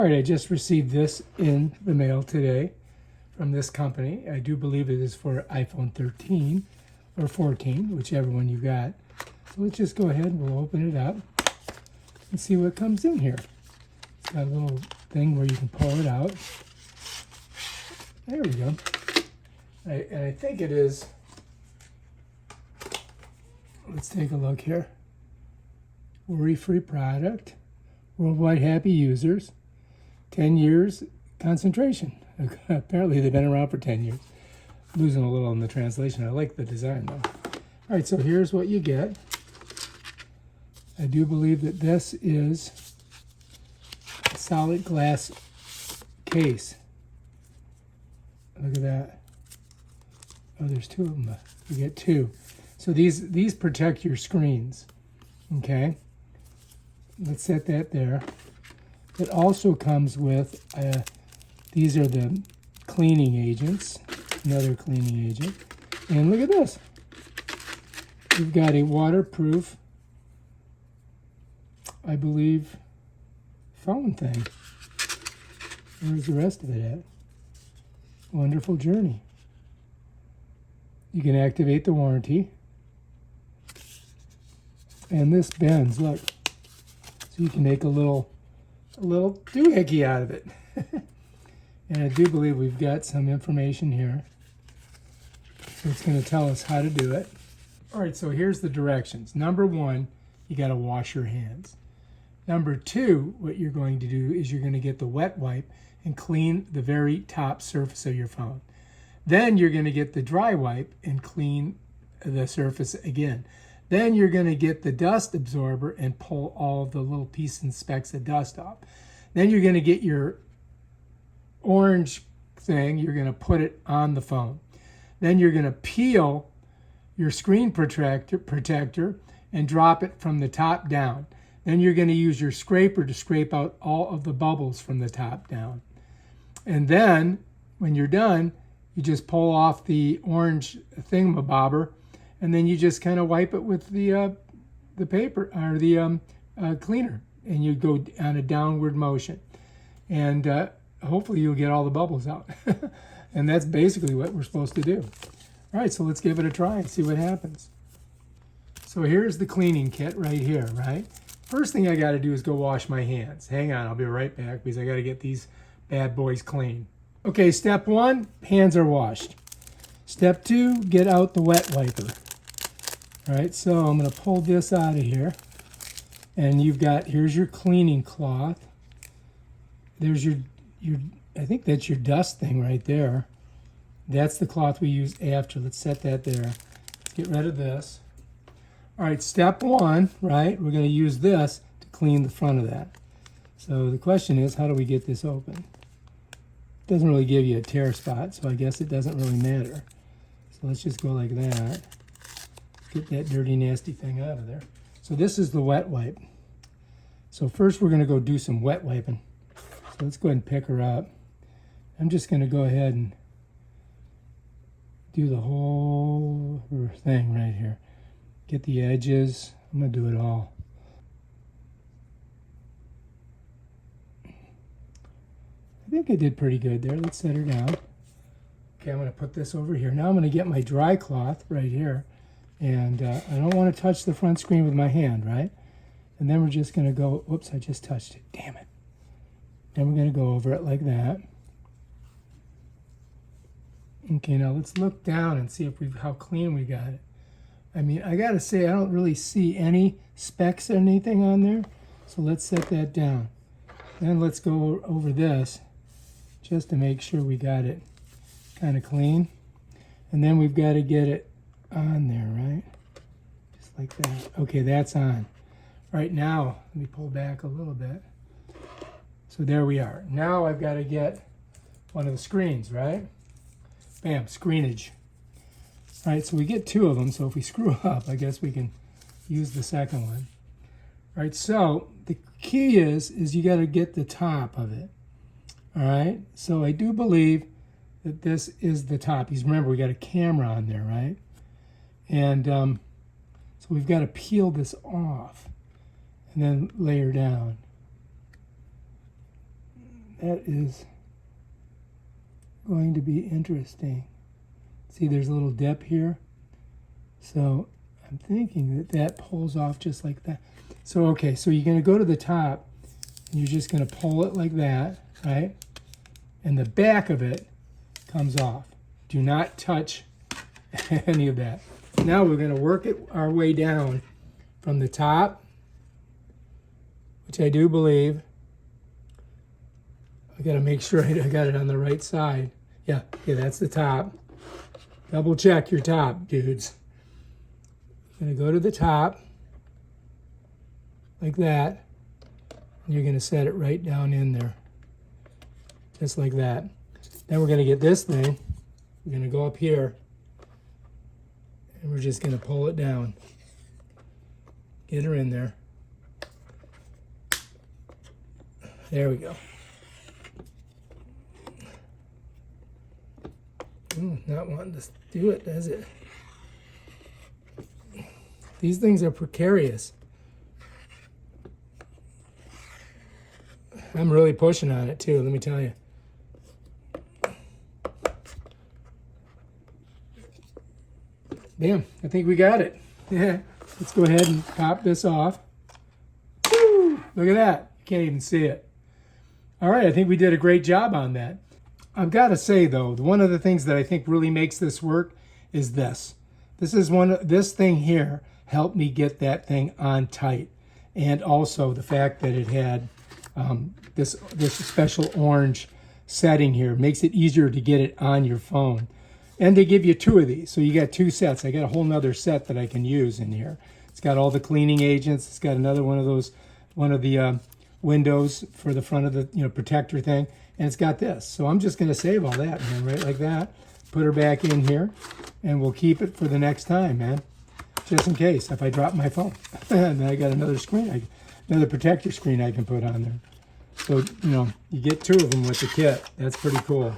All right, I just received this in the mail today from this company. I do believe it is for iPhone 13 or 14, whichever one you got. So let's just go ahead and we'll open it up and see what comes in here. It's got a little thing where you can pull it out. There we go. And I think it is, let's take a look here. Worry-free product, worldwide happy users, 10 years concentration. Apparently they've been around for 10 years. Losing a little in the translation. I like the design though. All right, so here's what you get. I do believe that this is a solid glass case. Look at that. Oh, there's two of them. You get two. So these protect your screens. Okay. Let's set that there. It also comes with, these are the cleaning agents, another cleaning agent. And look at this. We've got a waterproof, I believe, phone thing. Where's the rest of it at? Wonderful journey. You can activate the warranty. And this bends, look. So you can make a little doohickey out of it. And I do believe we've got some information here. So it's going to tell us how to do it. All right, so here's the directions. Number one, you got to wash your hands. Number two, what you're going to do is you're going to get the wet wipe and clean the very top surface of your phone. Then you're going to get the dry wipe and clean the surface again. Then you're going to get the dust absorber and pull all the little pieces and specks of dust off. Then you're going to get your orange thing, you're going to put it on the phone. Then you're going to peel your screen protector and drop it from the top down. Then you're going to use your scraper to scrape out all of the bubbles from the top down. And then when you're done, you just pull off the orange thingamabobber, and then you just kind of wipe it with the paper or the cleaner, and you go on a downward motion, and hopefully you'll get all the bubbles out. And that's basically what we're supposed to do. All right, so let's give it a try and see what happens. So here's the cleaning kit right here, right? First thing I got to do is go wash my hands. Hang on, I'll be right back because I got to get these bad boys clean. Okay, step one, hands are washed. Step two, get out the wet wiper. All right, so I'm going to pull this out of here. And you've got, here's your cleaning cloth. There's your I think that's your dust thing right there. That's the cloth we used after. Let's set that there. Let's get rid of this. All right, step one, right? We're going to use this to clean the front of that. So the question is, how do we get this open? It doesn't really give you a tear spot, so I guess it doesn't really matter. So let's just go like that. Get that dirty, nasty thing out of there. So this is the wet wipe. So first we're going to go do some wet wiping. So let's go ahead and pick her up. I'm just going to go ahead and do the whole thing right here. Get the edges. I'm going to do it all. I think I did pretty good there. Let's set her down. Okay, I'm going to put this over here. Now I'm going to get my dry cloth right here. And I don't want to touch the front screen with my hand, right? And then we're just going to go, whoops, I just touched it. Damn it. Then we're going to go over it like that. Okay, now let's look down and see if how clean we got it. I mean, I got to say, I don't really see any specks or anything on there. So let's set that down. Then let's go over this just to make sure we got it kind of clean. And then we've got to get it on there, right? Just like that. Okay, that's on. Right now, let me pull back a little bit. So there we are. Now I've got to get one of the screens, right? Bam, screenage. All right, so we get two of them. So if we screw up, I guess we can use the second one. All right, so the key is you got to get the top of it. All right, so I do believe that this is the top. Because remember, we got a camera on there, right? And so we've got to peel this off and then layer down. That is going to be interesting. See, there's a little dip here. So I'm thinking that that pulls off just like that. So, okay, so you're going to go to the top, and you're just going to pull it like that, right? And the back of it comes off. Do not touch any of that. Now we're going to work it our way down from the top, which I do believe. I got to make sure I got it on the right side. Yeah, that's the top. Double check your top, dudes. You're going to go to the top like that, and you're going to set it right down in there, just like that. Then we're going to get this thing. We're going to go up here, and we're just going to pull it down. Get her in there. There we go. Not wanting to do it, does it? These things are precarious. I'm really pushing on it too, let me tell you. Bam, I think we got it. Yeah, let's go ahead and pop this off. Woo, look at that, you can't even see it. All right, I think we did a great job on that. I've got to say though, one of the things that I think really makes this work is this. This thing here helped me get that thing on tight. And also the fact that it had this special orange setting here makes it easier to get it on your phone. And they give you 2 of these, so you got 2 sets. I got a whole nother set that I can use in here. It's got all the cleaning agents. It's got another one of the windows for the front of the protector thing, and it's got this. So I'm just going to save all that, man, right like that. Put her back in here, and we'll keep it for the next time, man, just in case if I drop my phone. And then I got another screen, another protector screen I can put on there. So you get 2 of them with the kit. That's pretty cool.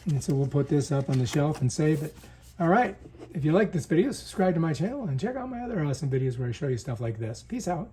And so we'll put this up on the shelf and save it. All right. If you like this video, subscribe to my channel and check out my other awesome videos where I show you stuff like this. Peace out.